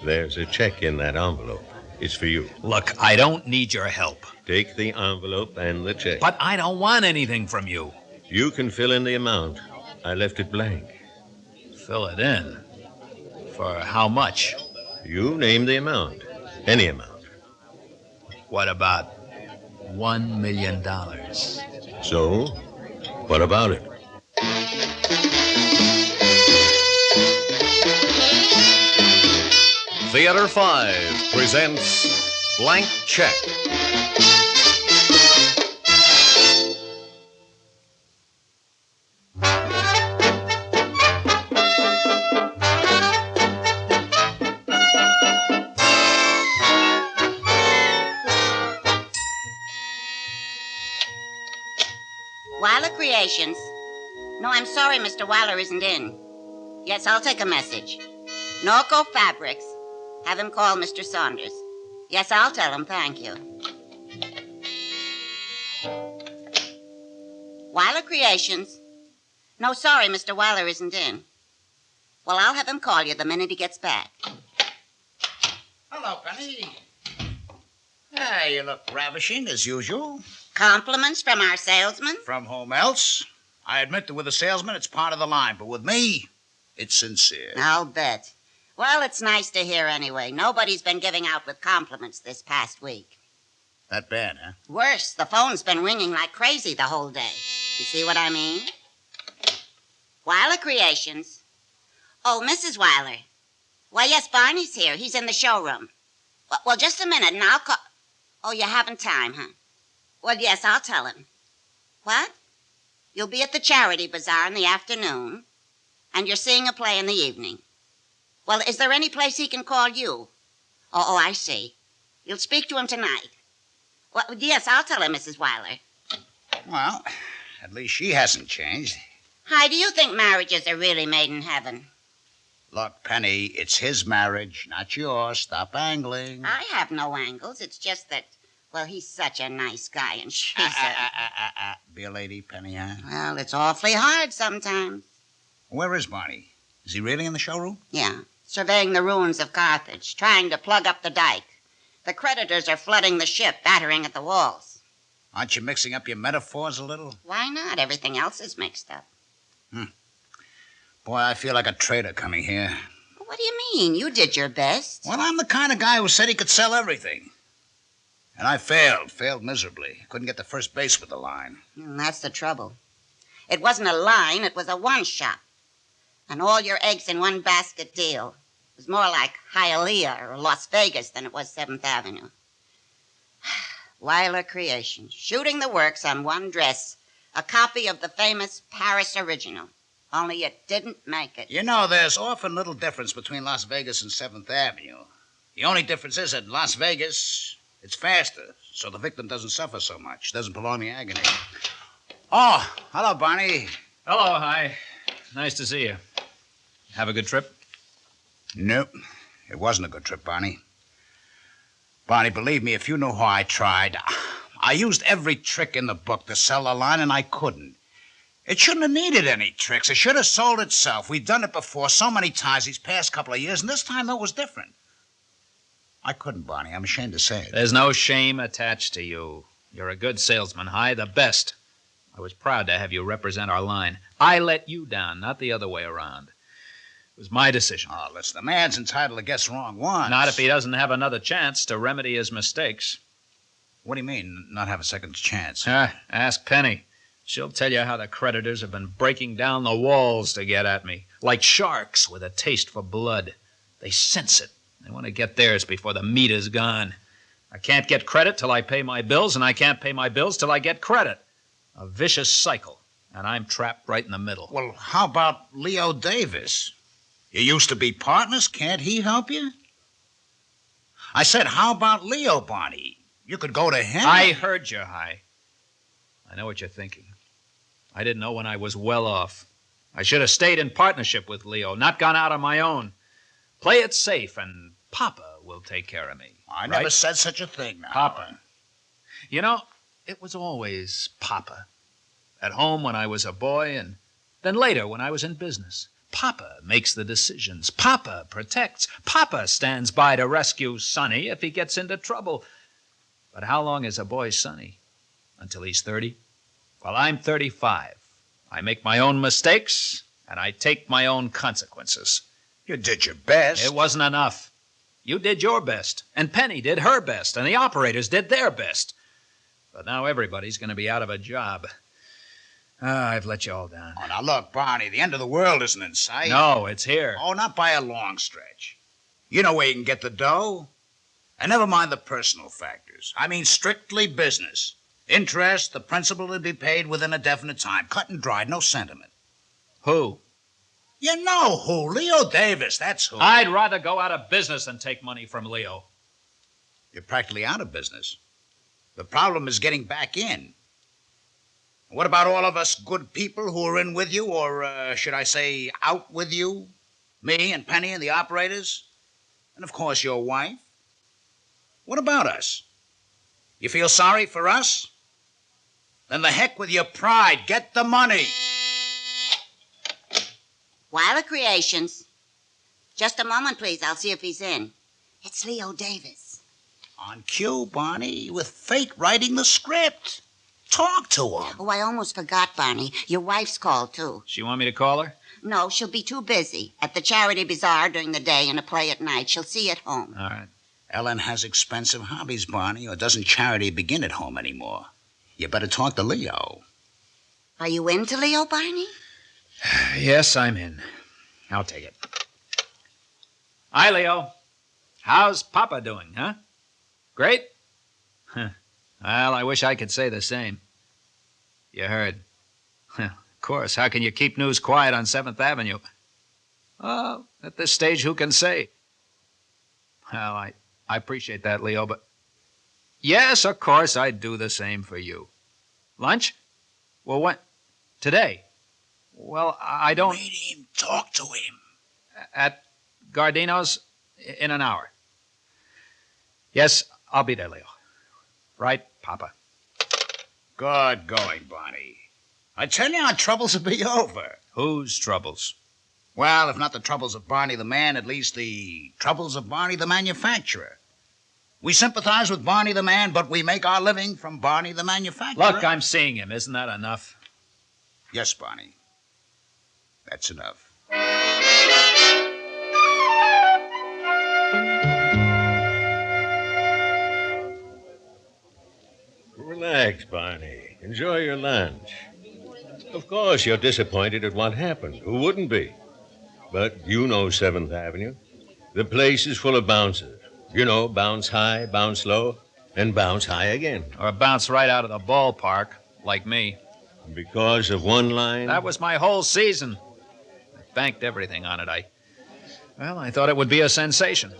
There's a check in that envelope. It's for you. Look, I don't need your help. Take the envelope and the check. But I don't want anything from you. You can fill in the amount. I left it blank. Fill it in. For how much? You name the amount. Any amount. What about $1 million? So, what about it? Theater 5 presents Blank Check. Weiler Creations. No, I'm sorry, Mr. Weiler isn't in. Yes, I'll take a message. Ocko Fabrics. Have him call Mr. Saunders. Yes, I'll tell him, thank you. Weiler Creations. No, sorry, Mr. Weiler isn't in. Well, I'll have him call you the minute he gets back. Hello, Penny. Hey, you look ravishing as usual. Compliments from our salesman? From whom else? I admit that with a salesman, it's part of the line, but with me, it's sincere. I'll bet. Well, it's nice to hear anyway. Nobody's been giving out with compliments this past week. That bad, huh? Worse, the phone's been ringing like crazy the whole day. You see what I mean? Weiler Creations. Oh, Mrs. Weiler. Why, yes, Barney's here. He's in the showroom. Well, just a minute, and I'll call... Oh, you haven't time, huh? Well, yes, I'll tell him. What? You'll be at the charity bazaar in the afternoon, and you're seeing a play in the evening. Well, is there any place he can call you? Oh, I see. You'll speak to him tonight. Well, yes, I'll tell him, Mrs. Weiler. Well, at least she hasn't changed. Hi, do you think marriages are really made in heaven? Look, Penny, it's his marriage, not yours. Stop angling. I have no angles. It's just that, well, he's such a nice guy, and she's Be a lady, Penny, huh? Well, it's awfully hard sometimes. Where is Barney? Is he really in the showroom? Yeah, surveying the ruins of Carthage, trying to plug up the dike. The creditors are flooding the ship, battering at the walls. Aren't you mixing up your metaphors a little? Why not? Everything else is mixed up. Boy, I feel like a traitor coming here. What do you mean? You did your best. Well, I'm the kind of guy who said he could sell everything. And I failed miserably. Couldn't get to first base with the line. And that's the trouble. It wasn't a line, it was a one-shop. And all your eggs in one basket deal. It was more like Hialeah or Las Vegas than it was 7th Avenue. Weiler Creations, shooting the works on one dress, a copy of the famous Paris original. Only it didn't make it. You know, there's often little difference between Las Vegas and 7th Avenue. The only difference is that in Las Vegas, it's faster, so the victim doesn't suffer so much, doesn't prolong the agony. Oh, hello, Barney. Hello, hi. Nice to see you. Have a good trip? Nope, it wasn't a good trip, Barney. Barney, believe me, if you knew how I tried, I used every trick in the book to sell the line, and I couldn't. It shouldn't have needed any tricks. It should have sold itself. We've done it before so many times these past couple of years, and this time it was different. I couldn't, Barney. I'm ashamed to say it. There's no shame attached to you. You're a good salesman, Hi, the best. I was proud to have you represent our line. I let you down, not the other way around. It was my decision. Oh, listen, the man's entitled to guess wrong once. Not if he doesn't have another chance to remedy his mistakes. What do you mean, not have a second chance? Ask Penny. She'll tell you how the creditors have been breaking down the walls to get at me, like sharks with a taste for blood. They sense it. They want to get theirs before the meat is gone. I can't get credit till I pay my bills, and I can't pay my bills till I get credit. A vicious cycle, and I'm trapped right in the middle. Well, how about Leo Davis? You used to be partners. Can't he help you? I said, how about Leo, Barney? You could go to him. I heard you, Hi. I know what you're thinking. I didn't know when I was well off. I should have stayed in partnership with Leo, not gone out on my own. Play it safe, and Papa will take care of me. I never said such a thing now. Papa. You know, it was always Papa. At home when I was a boy, and then later when I was in business. Papa makes the decisions. Papa protects. Papa stands by to rescue Sonny if he gets into trouble. But how long is a boy Sonny? Until he's 30? Well, I'm 35. I make my own mistakes, and I take my own consequences. You did your best. It wasn't enough. You did your best, and Penny did her best, and the operators did their best. But now everybody's going to be out of a job. I've let you all down. Oh, now look, Barney, the end of the world isn't in sight. No, it's here. Oh, not by a long stretch. You know where you can get the dough. And never mind the personal factors. I mean strictly business. Interest, the principal to be paid within a definite time. Cut and dried, no sentiment. Who? You know who. Leo Davis, that's who. I'd rather go out of business than take money from Leo. You're practically out of business. The problem is getting back in. What about all of us good people who are in with you, or should I say out with you? Me and Penny and the operators? And of course your wife? What about us? You feel sorry for us? Then the heck with your pride. Get the money. Wilder Creations. Just a moment, please. I'll see if he's in. It's Leo Davis. On cue, Barney, with fate writing the script. Talk to him. Oh, I almost forgot, Barney. Your wife's called, too. She want me to call her? No, she'll be too busy. At the charity bazaar during the day and a play at night. She'll see you at home. All right. Ellen has expensive hobbies, Barney, or doesn't charity begin at home anymore? You better talk to Leo. Are you into Leo, Barney? Yes, I'm in. I'll take it. Hi, Leo. How's Papa doing, huh? Great? Huh. Well, I wish I could say the same. You heard. Of course, how can you keep news quiet on 7th Avenue? Oh, at this stage, who can say? Well, I appreciate that, Leo, but... Yes, of course, I'd do the same for you. Lunch? Well, when? Today? Well, I don't... Meet him. Talk to him. At Gardino's in an hour. Yes, I'll be there, Leo. Right, Papa? Good going, Barney. I tell you, our troubles will be over. Whose troubles? Well, if not the troubles of Barney the man, at least the troubles of Barney the manufacturer. We sympathize with Barney the man, but we make our living from Barney the manufacturer. Look, I'm seeing him. Isn't that enough? Yes, Barney. That's enough. Relax, Barney. Enjoy your lunch. Of course, you're disappointed at what happened. Who wouldn't be? But you know 7th Avenue. The place is full of bouncers. You know, bounce high, bounce low, and bounce high again. Or bounce right out of the ballpark, like me. Because of one line? That was my whole season. I banked everything on it. I thought it would be a sensation.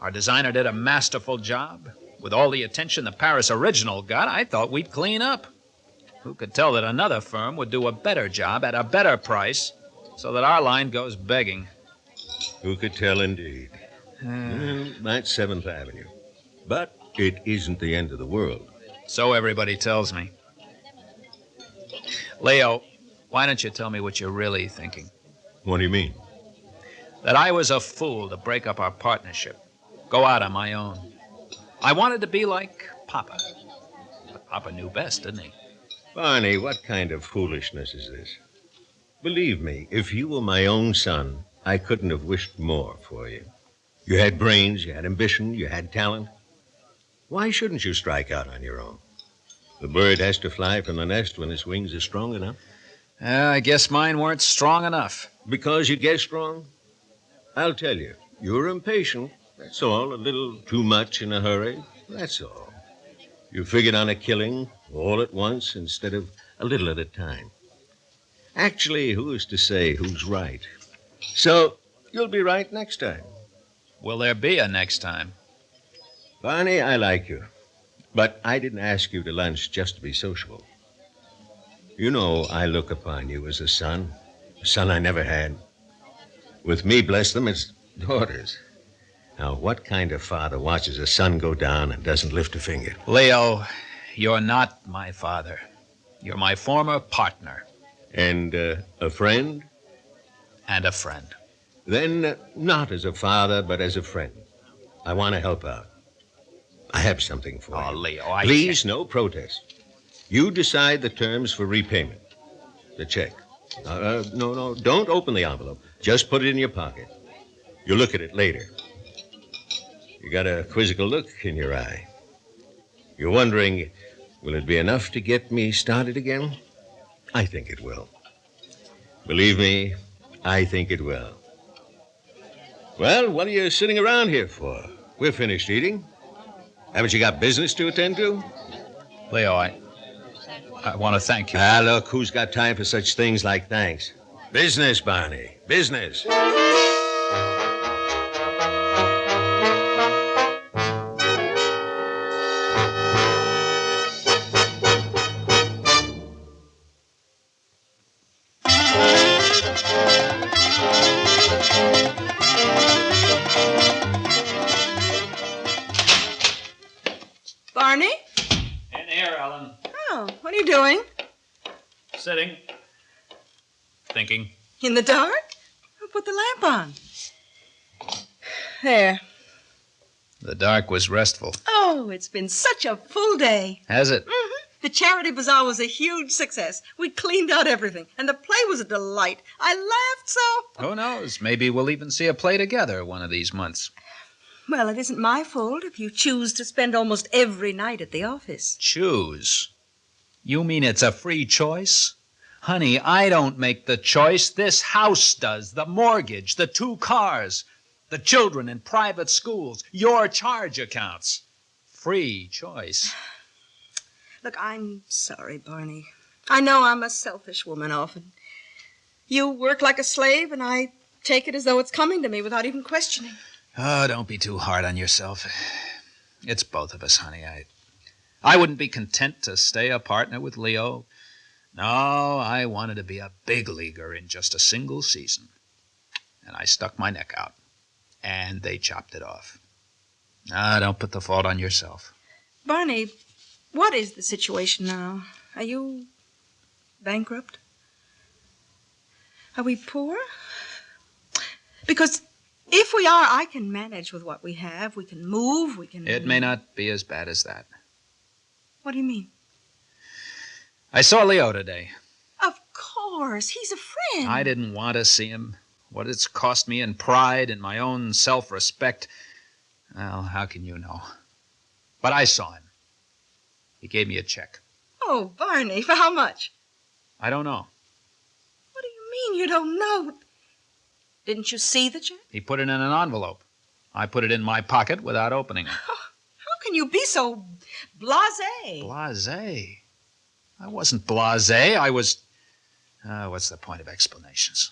Our designer did a masterful job. With all the attention the Paris original got, I thought we'd clean up. Who could tell that another firm would do a better job at a better price so that our line goes begging? Who could tell, indeed? Well, that's 7th Avenue. But it isn't the end of the world. So everybody tells me. Leo, why don't you tell me what you're really thinking? What do you mean? That I was a fool to break up our partnership, go out on my own. I wanted to be like Papa. But Papa knew best, didn't he? Barney, what kind of foolishness is this? Believe me, if you were my own son, I couldn't have wished more for you. You had brains, you had ambition, you had talent. Why shouldn't you strike out on your own? The bird has to fly from the nest when its wings are strong enough. I guess mine weren't strong enough. Because you guess strong? I'll tell you, you're impatient. That's all. A little too much in a hurry. That's all. You figured on a killing all at once instead of a little at a time. Actually, who is to say who's right? So, you'll be right next time. Will there be a next time? Barney, I like you. But I didn't ask you to lunch just to be sociable. You know I look upon you as a son I never had. With me, bless them, it's daughters. Now, what kind of father watches a son go down and doesn't lift a finger? Leo, you're not my father. You're my former partner. And a friend? And a friend. Then, not as a father, but as a friend. I want to help out. I have something for you. Oh, Leo, Please, no protest. You decide the terms for repayment. The check. No, don't open the envelope. Just put it in your pocket. You'll look at it later. You got a quizzical look in your eye. You're wondering, will it be enough to get me started again? I think it will. Believe me, I think it will. Well, what are you sitting around here for? We're finished eating. Haven't you got business to attend to? Leo, I want to thank you. Look, who's got time for such things like thanks? Business, Barney, business. Barney? In here, Ellen. Oh, what are you doing? Sitting. Thinking. In the dark? Who put the lamp on? There. The dark was restful. Oh, it's been such a full day. Has it? Mm-hmm. The charity bazaar was a huge success. We cleaned out everything, and the play was a delight. I laughed so. Who knows? Maybe we'll even see a play together one of these months. Well, it isn't my fault if you choose to spend almost every night at the office. Choose? You mean it's a free choice? Honey, I don't make the choice. This house does. The mortgage, the 2 cars, the children in private schools, your charge accounts. Free choice. Look, I'm sorry, Barney. I know I'm a selfish woman often. You work like a slave, and I take it as though it's coming to me without even questioning. Oh, don't be too hard on yourself. It's both of us, honey. I wouldn't be content to stay a partner with Leo. No, I wanted to be a big leaguer in just a single season. And I stuck my neck out. And they chopped it off. Don't put the fault on yourself. Barney, what is the situation now? Are you bankrupt? Are we poor? Because if we are, I can manage with what we have. We can move, we can... It may not be as bad as that. What do you mean? I saw Leo today. Of course. He's a friend. I didn't want to see him. What it's cost me in pride and my own self-respect. Well, how can you know? But I saw him. He gave me a check. Oh, Barney, for how much? I don't know. What do you mean you don't know? Didn't you see the check? He put it in an envelope. I put it in my pocket without opening it. How can you be so blasé? Blasé? I wasn't blasé. I was... what's the point of explanations?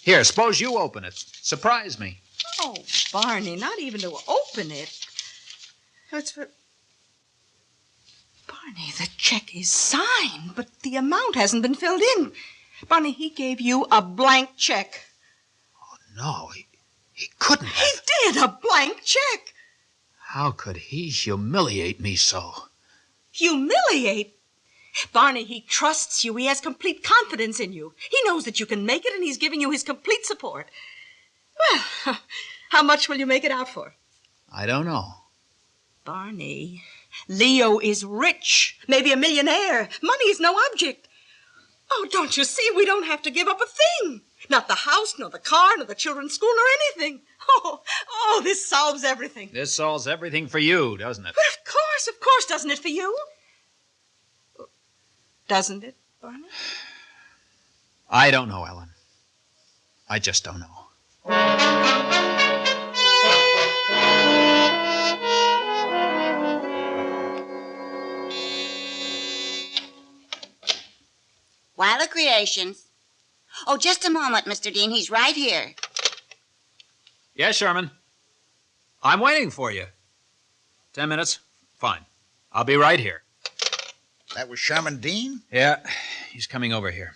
Here, suppose you open it. Surprise me. Oh, Barney, not even to open it. It's for... Barney, the check is signed, but the amount hasn't been filled in. Barney, he gave you a blank check. Oh, no, he couldn't have. He did, a blank check. How could he humiliate me so? Humiliate? Barney, he trusts you. He has complete confidence in you. He knows that you can make it, and he's giving you his complete support. Well, how much will you make it out for? I don't know. Barney, Leo is rich, maybe a millionaire. Money is no object. Oh, don't you see? We don't have to give up a thing. Not the house, nor the car, nor the children's school, nor anything. Oh, this solves everything. This solves everything for you, doesn't it? But of course, doesn't it for you? Doesn't it, Barney? I don't know, Ellen. I just don't know. Wilder Creations. Oh, just a moment, Mr. Dean. He's right here. Yes, Sherman. I'm waiting for you. 10 minutes? Fine. I'll be right here. That was Sherman Dean? Yeah, he's coming over here.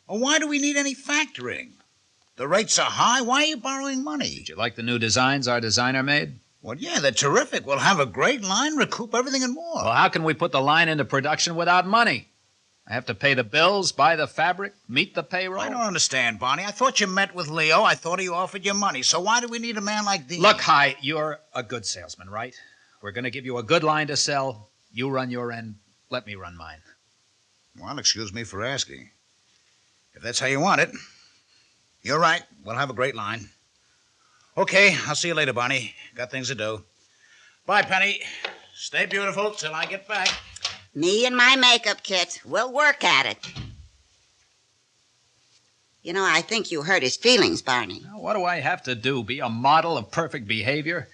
Well, why do we need any factoring? The rates are high. Why are you borrowing money? Did you like the new designs our designer made? Well, yeah, they're terrific. We'll have a great line, recoup everything and more. Well, how can we put the line into production without money? I have to pay the bills, buy the fabric, meet the payroll. I don't understand, Barney. I thought you met with Leo. I thought he offered you money. So why do we need a man like these? Look, Hi, you're a good salesman, right? We're going to give you a good line to sell. You run your end. Let me run mine. Well, excuse me for asking. If that's how you want it. You're right. We'll have a great line. Okay, I'll see you later, Barney. Got things to do. Bye, Penny. Stay beautiful till I get back. Me and my makeup kit. We'll work at it. You know, I think you hurt his feelings, Barney. Now, what do I have to do? Be a model of perfect behavior?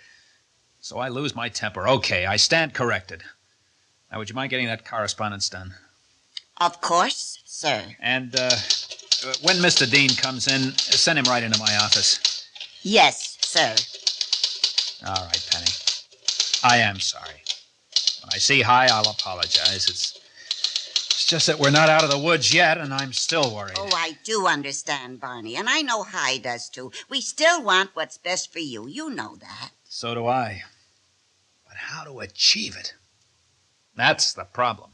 So I lose my temper. Okay, I stand corrected. Now, would you mind getting that correspondence done? Of course, sir. And when Mr. Dean comes in, send him right into my office. Yes, sir. All right, Penny. I am sorry. When I see Hi, I'll apologize. It's just that we're not out of the woods yet, and I'm still worried. Oh, I do understand, Barney, and I know Hi does, too. We still want what's best for you. You know that. So do I. But how to achieve it? That's the problem.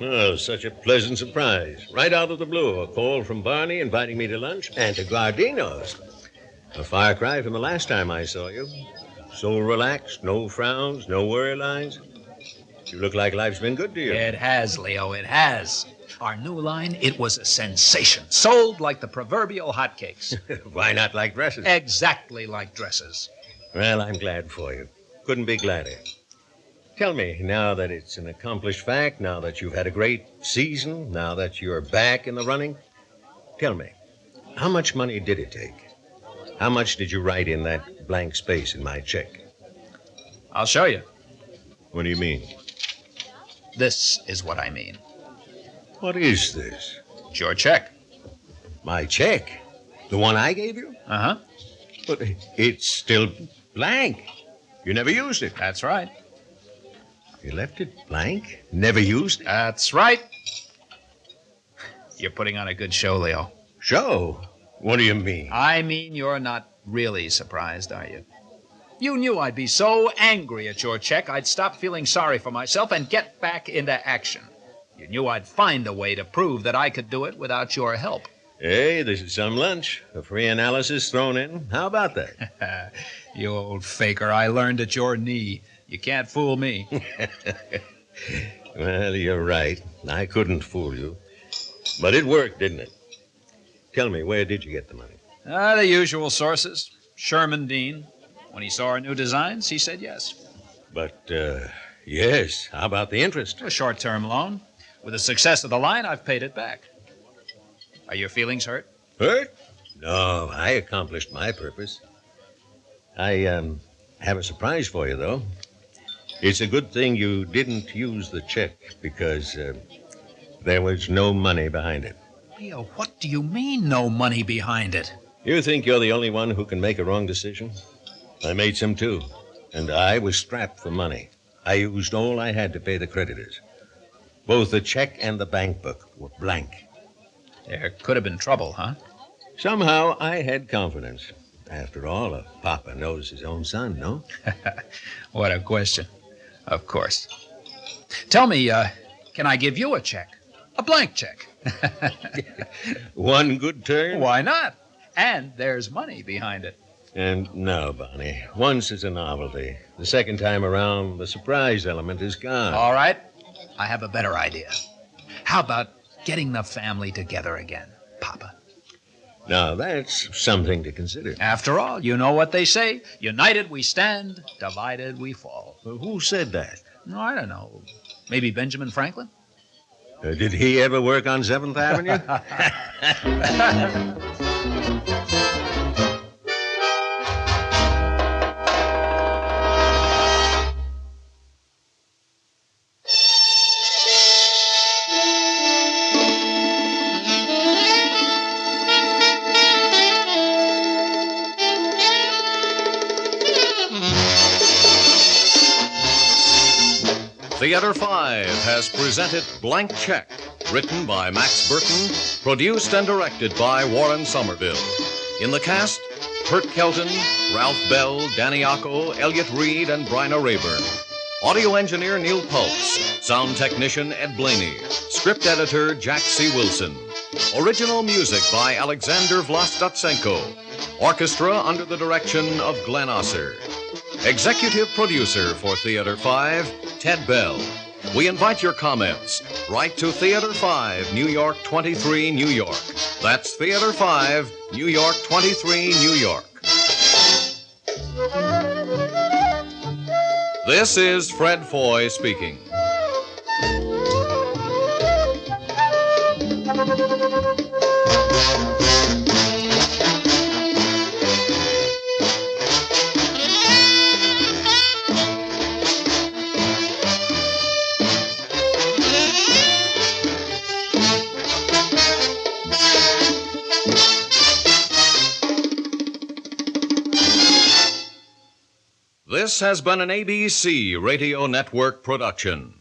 Oh, such a pleasant surprise. Right out of the blue, a call from Barney inviting me to lunch and to Gardino's. A far cry from the last time I saw you. So relaxed, no frowns, no worry lines. You look like life's been good to you. It has, Leo, it has. Our new line, it was a sensation. Sold like the proverbial hotcakes. Why not like dresses? Exactly like dresses. Well, I'm glad for you. Couldn't be gladder. Tell me, now that it's an accomplished fact, now that you've had a great season, now that you're back in the running, tell me, how much money did it take? How much did you write in that blank space in my check? I'll show you. What do you mean? This is what I mean. What is this? It's your check. My check? The one I gave you? Uh-huh. But it's still blank. You never used it. That's right. You left it blank? Never used it? That's right. You're putting on a good show, Leo. Show? What do you mean? I mean you're not really surprised, are you? You knew I'd be so angry at your check, I'd stop feeling sorry for myself and get back into action. You knew I'd find a way to prove that I could do it without your help. Hey, this is some lunch. A free analysis thrown in. How about that? You old faker, I learned at your knee. You can't fool me. Well, you're right. I couldn't fool you. But it worked, didn't it? Tell me, where did you get the money? The usual sources. Sherman Dean. When he saw our new designs, he said yes. But, yes. How about the interest? A short-term loan. With the success of the line, I've paid it back. Are your feelings hurt? Hurt? No, I accomplished my purpose. I, have a surprise for you, though. It's a good thing you didn't use the check because, there was no money behind it. Leo, what do you mean, no money behind it? You think you're the only one who can make a wrong decision? I made some, too. And I was strapped for money. I used all I had to pay the creditors. Both the check and the bank book were blank. There could have been trouble, huh? Somehow I had confidence. After all, a papa knows his own son, no? What a question. Of course. Tell me, can I give you a check? A blank check. One good turn? Why not? And there's money behind it. And no, Bonnie. Once is a novelty. The second time around, the surprise element is gone. All right. I have a better idea. How about getting the family together again, Papa? Now, that's something to consider. After all, you know what they say. United we stand, divided we fall. Well, who said that? No, I don't know. Maybe Benjamin Franklin? Did he ever work on 7th Avenue? Theater 5 has presented Blank Check, written by Max Berton, produced and directed by Warren Somerville. In the cast, Pert Kelton, Ralph Bell, Danny Ocko, Elliott, Reid, and Bryna Raeburn. Audio engineer Neil Pulse. Sound technician Ed Blaney. Script editor Jack C. Wilson. Original music by Alexander Vlastotsenko. Orchestra under the direction of Glenn Osser. Executive producer for Theater 5, Ted Bell. We invite your comments. Write to Theater 5, New York 23, New York. That's Theater 5, New York 23, New York. This is Fred Foy speaking. This has been an ABC Radio Network production.